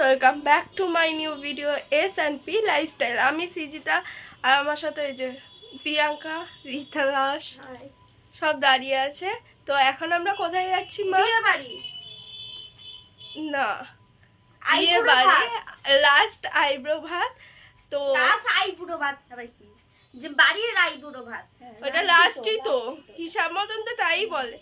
Welcome back to my new video S&P lifestyle. আমি সৃজিতা আর আমার সাথে এই যে প্রিয়াঙ্কা, রীতা দাস সব দাঁড়িয়ে আছে। তো এখন আমরা কোথায় যাচ্ছি মা? বিয়ে বাড়ি না, বিয়ে বাড়ি লাস্ট আইব্রো ভাত। তো লাস্ট আইব্রো ভাত আবার কি, যে বাড়ির আইব্রো ভাত ওটা লাস্টই তো, হিসাব মতন তো তাই বলে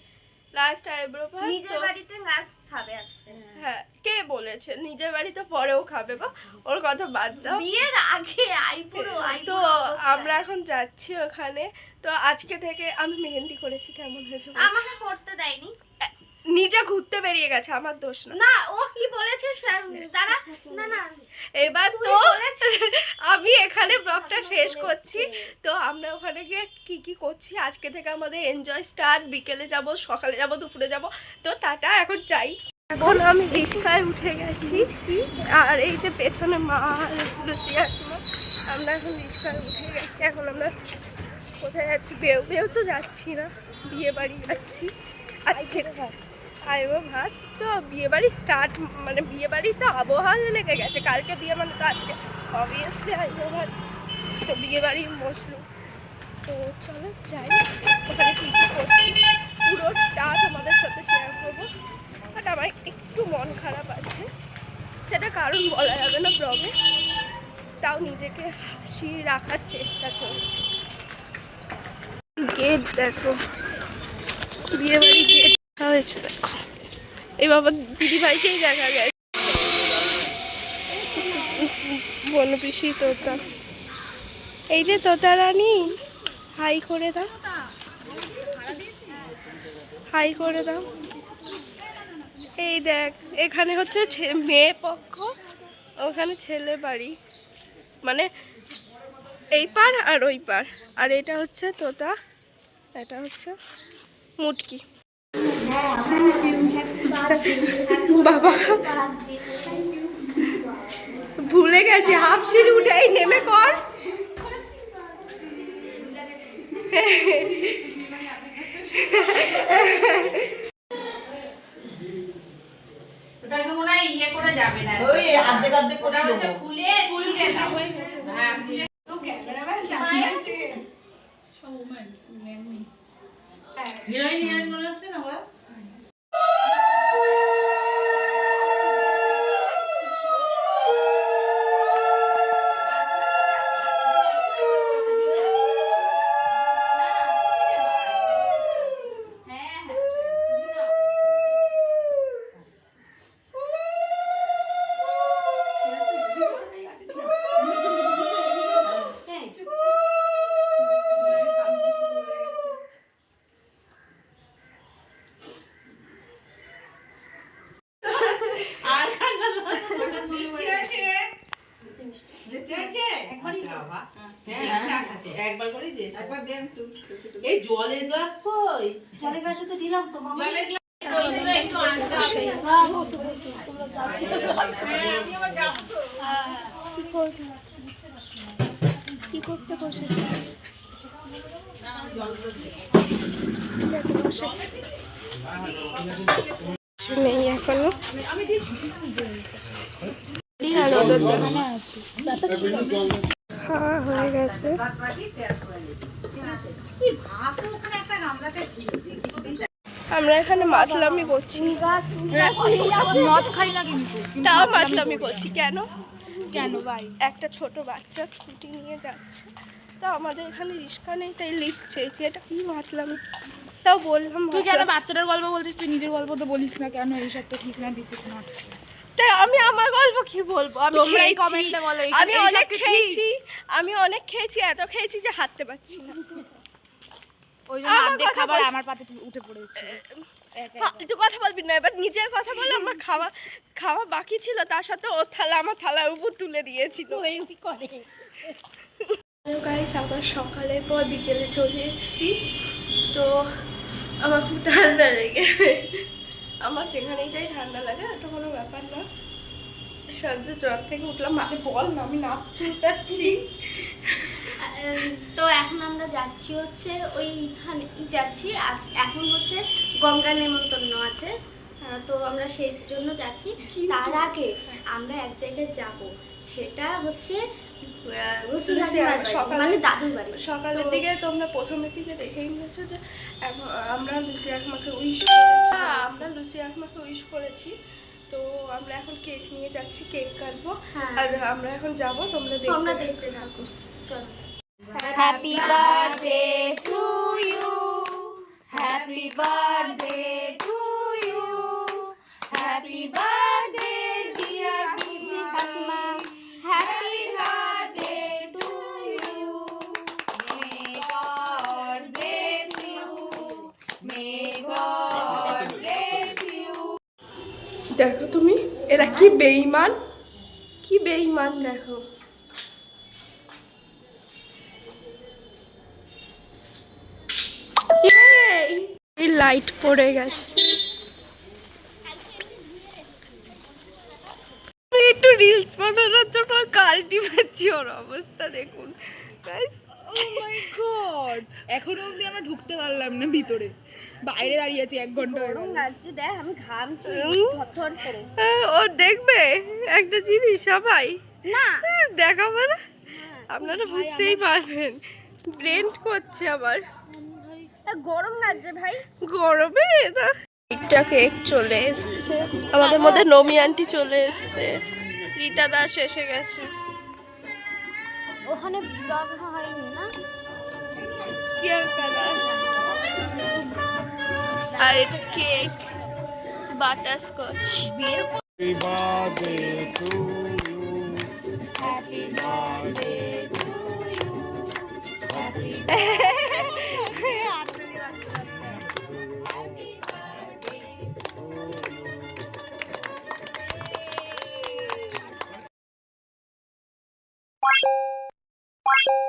লাস্ট আইব্রো ভাত। নিজের বাড়িতে গাছ খাবে আজকে। হ্যাঁ, কে বলেছে নিজের বাড়িতে পরেও খাবে গো, ওর কথা বাদ দাও। বিয়ের আগে আইব্রো। তো আমরা এখন যাচ্ছি ওখানে। তো আজকে থেকে আমি মেহেন্দি করেছি, কেমন হয়েছে? আমাকে করতে দেয়নি, নিজে ঘুরতে বেরিয়ে গেছে, আমার দোষ না। না ও কি বলেছে দাঁড়া, না না এবার তো আমি এখানে ব্লগটা শেষ করছি। তো আমরা ওখানে গিয়ে কি কি করছি আজকে থেকে আমাদের এনজয় স্টার্ট। বিকেলে যাব, সকালে যাব, দুপুরে যাব। তো টাটা, এখন যাই। এখন আমি রিক্সায় উঠে গেছি আর এই যে পেছনে মা আমরা এখন রিক্সায় উঠে গেছি। এখন আমরা কোথায় যাচ্ছি? বেউ তো যাচ্ছি না, বিয়ে বাড়ি যাচ্ছি আজকে। আইবো ভাত তো বিয়ে বাড়ি স্টার্ট, মানে বিয়ে বাড়ি তো আবহাওয়া লেগে গেছে। কালকে বিয়ে মানে তো আজকে অবভিয়াসলি আইবো ভাত। তো বিয়ে বাড়ি বসলো। তো চলো যাই, ওখানে কী কী করছি পুরোটা তোমাদের সাথে শেয়ার করবো। বাট আমার একটু মন খারাপ আছে, সেটা কারণ বলা যাবে না ব্লগে। তাও নিজেকে হাসি রাখার চেষ্টা চলছে। গেট দেখো, বিয়ে বাড়ি গেট হয়েছে দেখো। এই বাবা দিদিভাইকেই দেখা যায়, বোন পিসি তোতা। এই যে তোতা রানী, হাই করে দাও, হাই করে দাও। এই দেখ, এখানে হচ্ছে মেয়ে পক্ষ, ওখানে ছেলে বাড়ি, মানে এই পার আর ওই পার। আর এটা হচ্ছে তোতা, এটা হচ্ছে মুটকি। বাবা ভুলে গেছি, হাফ সিঁড়ি উঠেই নেমে কর। এই জলের গ্লাস কই? জলের গ্লাস তো দিলাম তো মামা। কি করতে বসেছিস? নেই এখনো, খাওয়া হয়ে গেছে। আমরা এখানে মাতলামি করছি, মদ খাই না কিন্তু, তাও মাতলামি করছি। কেন কেন ভাই? একটা ছোট বাচ্চা স্কুটি নিয়ে যাচ্ছে, তো আমাদের এখানে রিক্সা নেই, তাই লিফট চেয়েছি। এটা কি মাতলামি? তাও বললাম। তুই কেন বাচ্চাটার গল্প বলছিস? তুই নিজের গল্প তো বলিস না কেন? এইসব তো ঠিক না, দিস ইজ নট। তাই আমি আমার গল্প কি বলবো? আমি তোমরা এই কমেন্টে বলো, আমি অনেক খেয়েছি, আমি অনেক খেয়েছি, এত খেয়েছি যে হাঁটতে পারছি না। ওই জন্য অর্ধেক খাবার আমার পাতে উঠে পড়েছে। তুই কথা বলবি না, এবার নিজের কথা বলে। আমার খাওয়া বাকি ছিল, তার সাথে ও থালা আমার থালার উপর তুলে দিয়েছিল। গাইস, আবার সকালের পর বিকেলে চলে এসেছি। তো আমার খুব ঠান্ডা লেগে, আমার যেখানেই যাই ঠান্ডা লাগে, এটা কোনো ব্যাপার না। সাহায্য জ্বর থেকে উঠলাম, মাকে বল না আমি নাপছি। তো এখন আমরা যাচ্ছি হচ্ছে ওইখানে যাচ্ছি। আজ এখন হচ্ছে গঙ্গা নেমন্তন্ন আছে, তো আমরা সেই জন্য যাচ্ছি। তার আগে আমরা এক জায়গায় যাব, সেটা হচ্ছে মানে দাদুর বাড়ি। সকালের দিকে তোমরা প্রথমের দিকে দেখেই নিয়েছো যে আমরা লুসি আকমাকে উইশ করেছি। আমরা লুসি আকমাকে উইশ করেছি। তো আমরা এখন কেক নিয়ে যাচ্ছি, কেক কাটবো। আর আমরা এখন যাব, তোমরা দেখতে থাকো। চলো। Happy birthday to you, happy birthday to you, happy birthday dear Lucy আকমা, happy birthday to you, may God bless you, may God bless you. দেখো তুমি, এরা কি বেঈমান, কি বেঈমান দেখো। এই লাইট পড়ে গেছে। একটু রিলস বানানোর জন্য কালটি পাচ্ছি, ওর অবস্থা দেখুন গাইস। ও মাই গড, এখনো অবধি আমরা ঢুকতে পারলাম না ভিতরে, বাইরে দাঁড়িয়ে আছি 1 ঘন্টা হয়ে গেল। লাগছে, দেখ আমি ঘামছি থরথর করে। ও দেখবে একটা জিনিস সবাই না দেখাবো না, আপনারা বুঝতেই পারবেন। ব্রেন্ড করছে আবার, গরম লাগছে ভাই। গরমে না। একটা কেক চলে এসছে আমাদের মধ্যে, নমি আন্টি চলে এসছে, রীতা দাস এসে গেছে। ওখানে ব্লগ হয়নি না? প্রিয়াঙ্কা দাস। আর এটা cake, butterscotch. Happy birthday to you. Happy birthday to you, happy To you.